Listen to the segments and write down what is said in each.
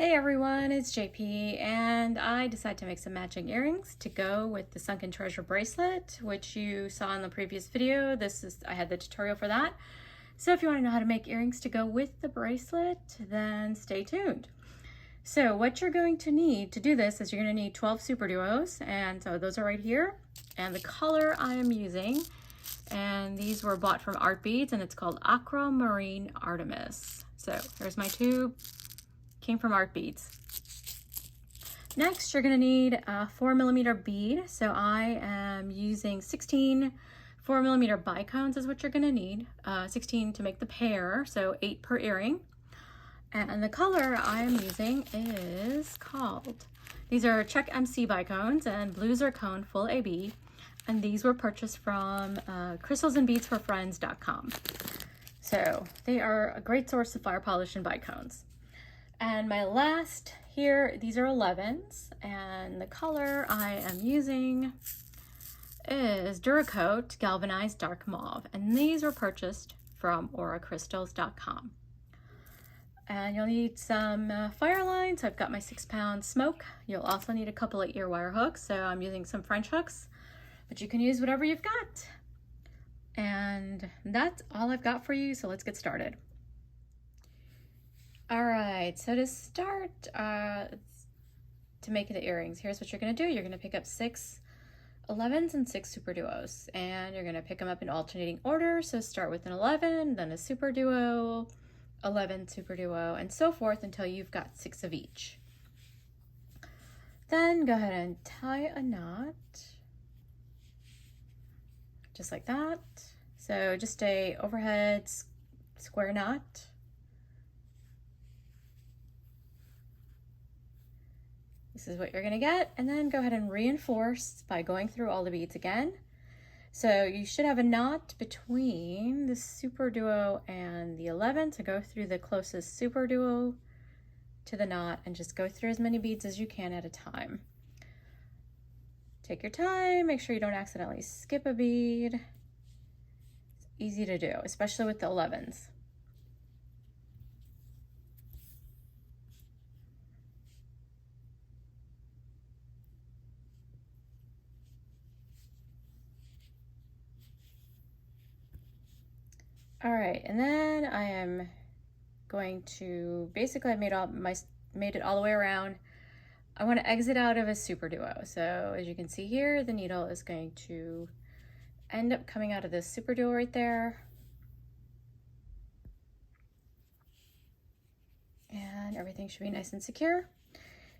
Hey everyone, it's JP, and I decided to make some matching earrings to go with the Sunken Treasure bracelet, which you saw in the previous video. I had the tutorial for that. So if you want to know how to make earrings to go with the bracelet, then stay tuned. So what you're going to need to do this is you're going to need 12 super duos, and so those are right here. And the color I am using, and these were bought from Art Beads, and it's called Aquamarine Artemis. So here's my tube. Came from Art Beads. Next, you're going to need a 4mm bead. So I am using 16 4mm bicones is what you're going to need. 16 to make the pair, so 8 per earring. And the color I am using is called, these are Czech MC bicones and blue zircon full AB. And these were purchased from crystals&beadsforfriends.com. So they are a great source of fire polish and bicones. And my last here, these are 11s, and the color I am using is Duracoat Galvanized Dark Mauve, and these were purchased from auracrystals.com. And you'll need some Fireline, so I've got my 6-pound smoke. You'll also need a couple of ear wire hooks, so I'm using some French hooks, but you can use whatever you've got. And that's all I've got for you, so let's get started. All right, so to start, to make the earrings, here's what you're gonna do. You're gonna pick up 6 11s and 6 super duos, and you're gonna pick them up in alternating order. So start with an 11, then a super duo, 11 super duo, and so forth until you've got 6 of each. Then go ahead and tie a knot, just like that. So just a overhead square knot. This is what you're gonna get, and then go ahead and reinforce by going through all the beads again. So you should have a knot between the super duo and the 11 to go through the closest super duo to the knot, and just go through as many beads as you can at a time. Take your time, make sure you don't accidentally skip a bead. It's easy to do, especially with the 11s. All right, and then I am going to, basically I made it all the way around. I want to exit out of a super duo. So as you can see here, the needle is going to end up coming out of this super duo right there. And everything should be nice and secure.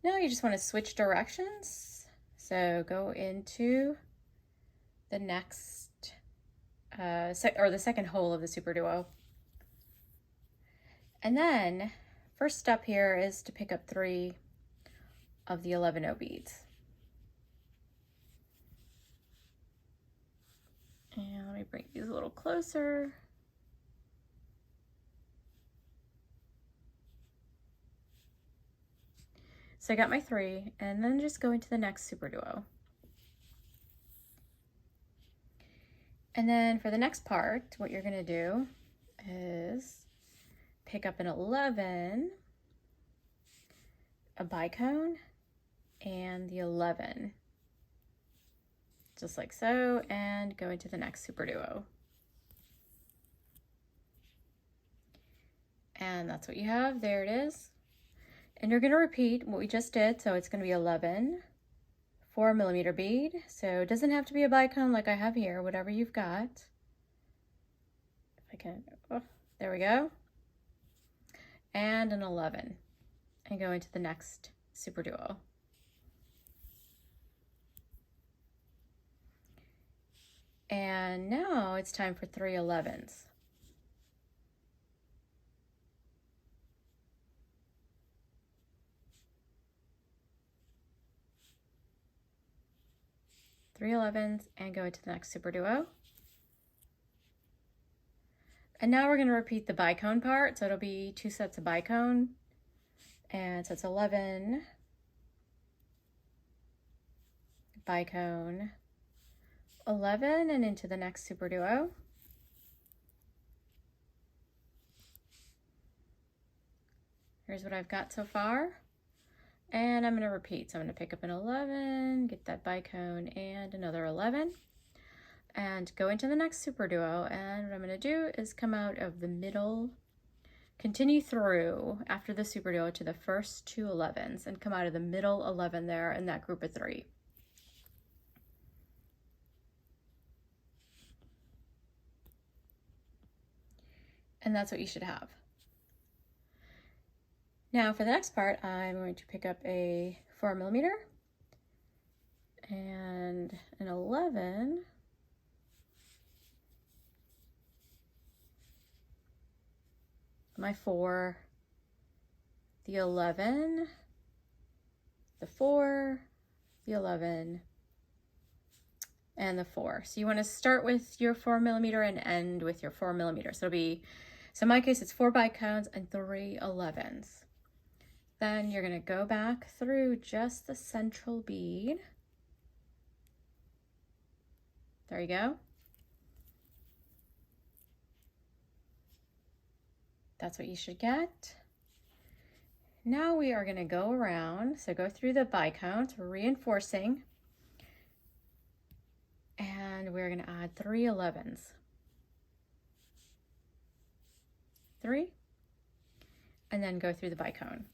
Now you just want to switch directions. So go into the next the second hole of the super duo. And then first step here is to pick up 3 of the 11O beads. And let me bring these a little closer. So I got my 3, and then just go into the next super duo. And then for the next part, what you're gonna do is pick up an 11, a bicone, and the 11, just like so, and go into the next super duo. And that's what you have, there it is. And you're gonna repeat what we just did, so it's gonna be 11, 4mm bead, so it doesn't have to be a bicone like I have here, whatever you've got. If I can, oh, there we go. And an 11, and go into the next super duo. And now it's time for 3 11s. Three 11s, and go into the next super duo. And now we're going to repeat the bicone part, so it'll be 2 sets of bicone, and so it's 11, bicone, 11, and into the next super duo. Here's what I've got so far. And I'm going to repeat. So I'm going to pick up an 11, get that bicone and another 11, and go into the next super duo. And what I'm going to do is come out of the middle, continue through after the super duo to the first two 11s and come out of the middle 11 there in that group of 3. And that's what you should have. Now for the next part, I'm going to pick up a 4mm and an 11, my 4, the 11, the 4, the 11, and the 4. So you want to start with your 4mm and end with your 4mm. So it'll be, so in my case, it's 4 bicones and 3 11s. Then you're going to go back through just the central bead. There you go. That's what you should get. Now we are going to go around, so go through the bicones, reinforcing, and we're going to add 3 11s. 3, and then go through the bicone.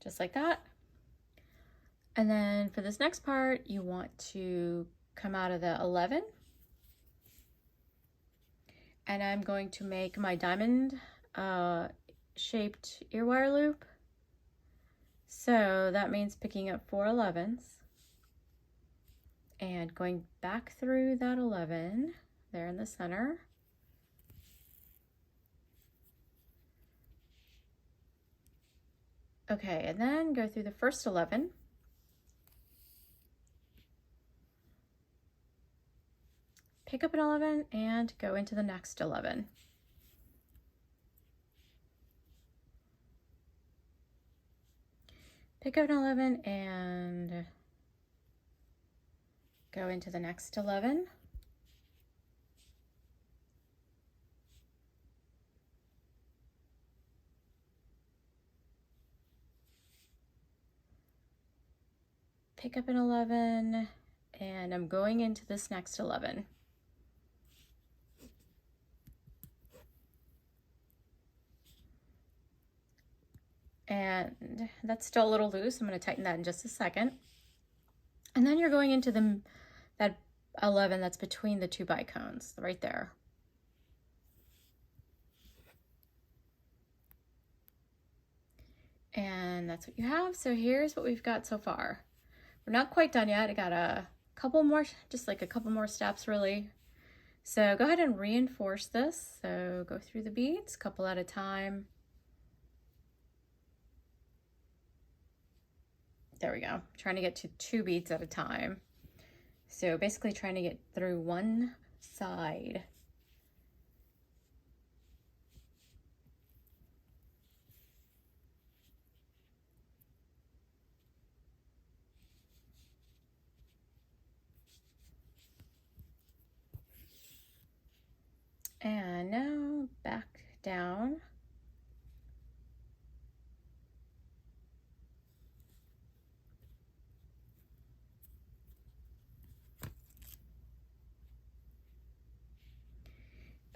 Just like that. And then for this next part, you want to come out of the 11. And I'm going to make my diamond shaped ear wire loop. So that means picking up 4 11s and going back through that 11 there in the center. Okay, and then go through the first 11. Pick up an 11 and go into the next 11. Pick up an 11 and go into the next 11. Pick up an 11 and I'm going into this next 11. And that's still a little loose. I'm going to tighten that in just a second. And then you're going into that 11 that's between the 2 bicones right there. And that's what you have. So here's what we've got so far. We're not quite done yet. I got a couple more, just like a couple more steps really. So go ahead and reinforce this. So go through the beads, a couple at a time. There we go. Trying to get to 2 beads at a time. So basically trying to get through one side. And now back down.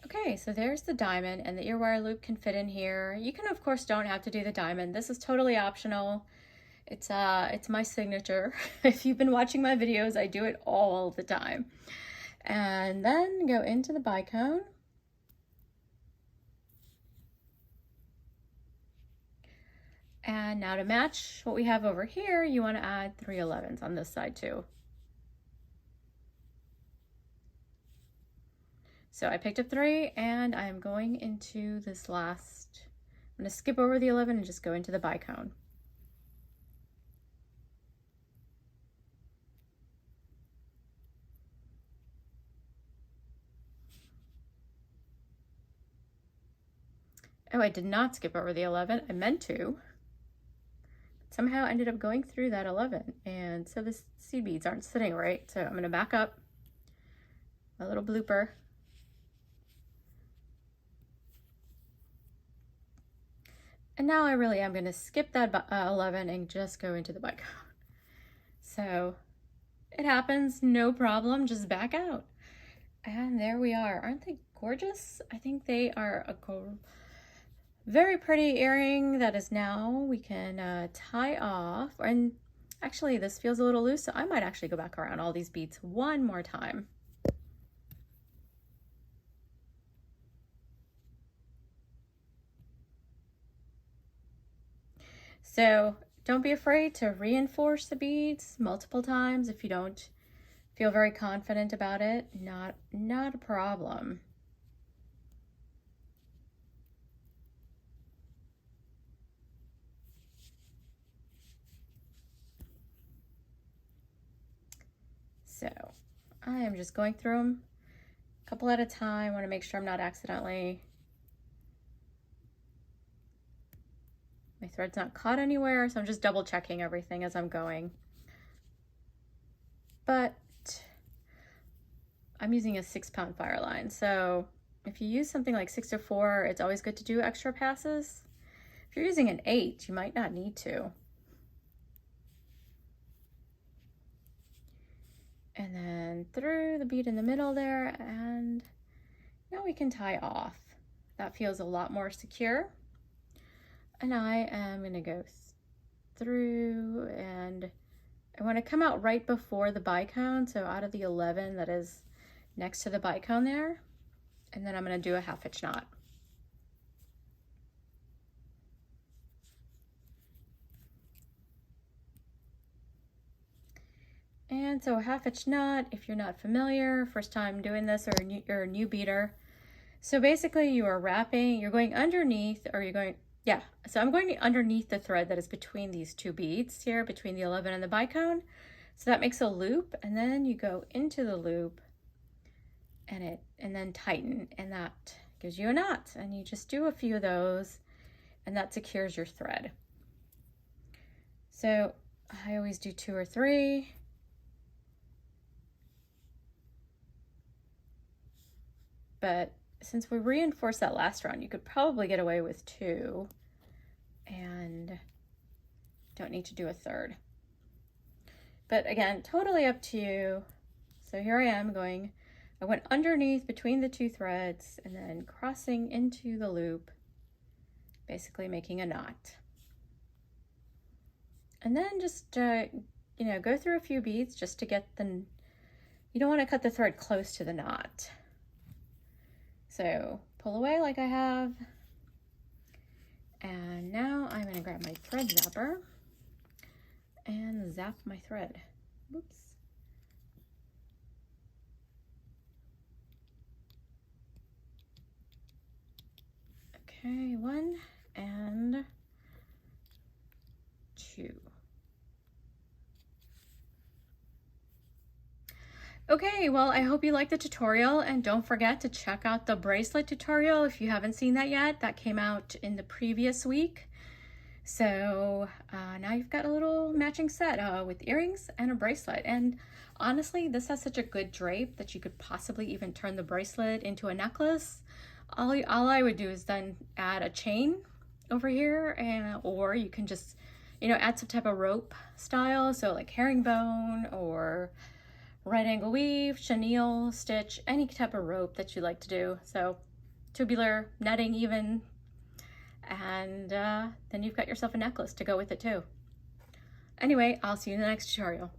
Okay, so there's the diamond, and the ear wire loop can fit in here. You can, of course, don't have to do the diamond. This is totally optional. It's my signature. If you've been watching my videos, I do it all the time. And then go into the bicone. And now to match what we have over here, you want to add 3 11s on this side too. So I picked up 3 and I'm going into this last, I'm going to skip over the 11 and just go into the bicone. Oh, I did not skip over the 11. I meant to. Somehow ended up going through that 11, and so the seed beads aren't sitting right. So I'm going to back up, a little blooper. And now I really am going to skip that 11 and just go into the bicone. So it happens, no problem, just back out. And there we are. Aren't they gorgeous? I think they are a very pretty earring that is now we can tie off. And actually this feels a little loose, so I might actually go back around all these beads one more time. So don't be afraid to reinforce the beads multiple times if you don't feel very confident about it. Not a problem. So I am just going through them a couple at a time. I want to make sure I'm not accidentally, my thread's not caught anywhere, so I'm just double checking everything as I'm going. But I'm using a 6-pound Fireline, so if you use something like 6 or 4, it's always good to do extra passes. If you're using an 8, you might not need to. And then through the bead in the middle there, and now we can tie off. That feels a lot more secure. And I am going to go through, and I want to come out right before the bicone, so out of the 11 that is next to the bicone there, and then I'm going to do a 1/2 inch knot. And so a 1/2 inch knot, if you're not familiar, first time doing this, or you're a new beater. So basically you are wrapping, you're going underneath, or you're going, yeah, so I'm going underneath the thread that is between these two beads here, between the 11 and the bicone. So that makes a loop, and then you go into the loop and then tighten, and that gives you a knot. And you just do a few of those, and that secures your thread. So I always do 2 or 3. But since we reinforced that last round, you could probably get away with 2 and don't need to do a 3rd. But again, totally up to you. So here I am going, I went underneath between the 2 threads and then crossing into the loop, basically making a knot. And then just, you know, go through a few beads just to get the, you don't want to cut the thread close to the knot. So pull away like I have, and now I'm going to grab my thread zapper and zap my thread. Whoops. Okay, 1 and 2. Okay, well, I hope you liked the tutorial, and don't forget to check out the bracelet tutorial if you haven't seen that yet. That came out in the previous week. So now you've got a little matching set with earrings and a bracelet. And honestly, this has such a good drape that you could possibly even turn the bracelet into a necklace. All I would do is then add a chain over here, and or you can just, you know, add some type of rope style, so like herringbone or right angle weave, chenille, stitch, any type of rope that you like to do. So tubular, netting even, and then you've got yourself a necklace to go with it too. Anyway, I'll see you in the next tutorial.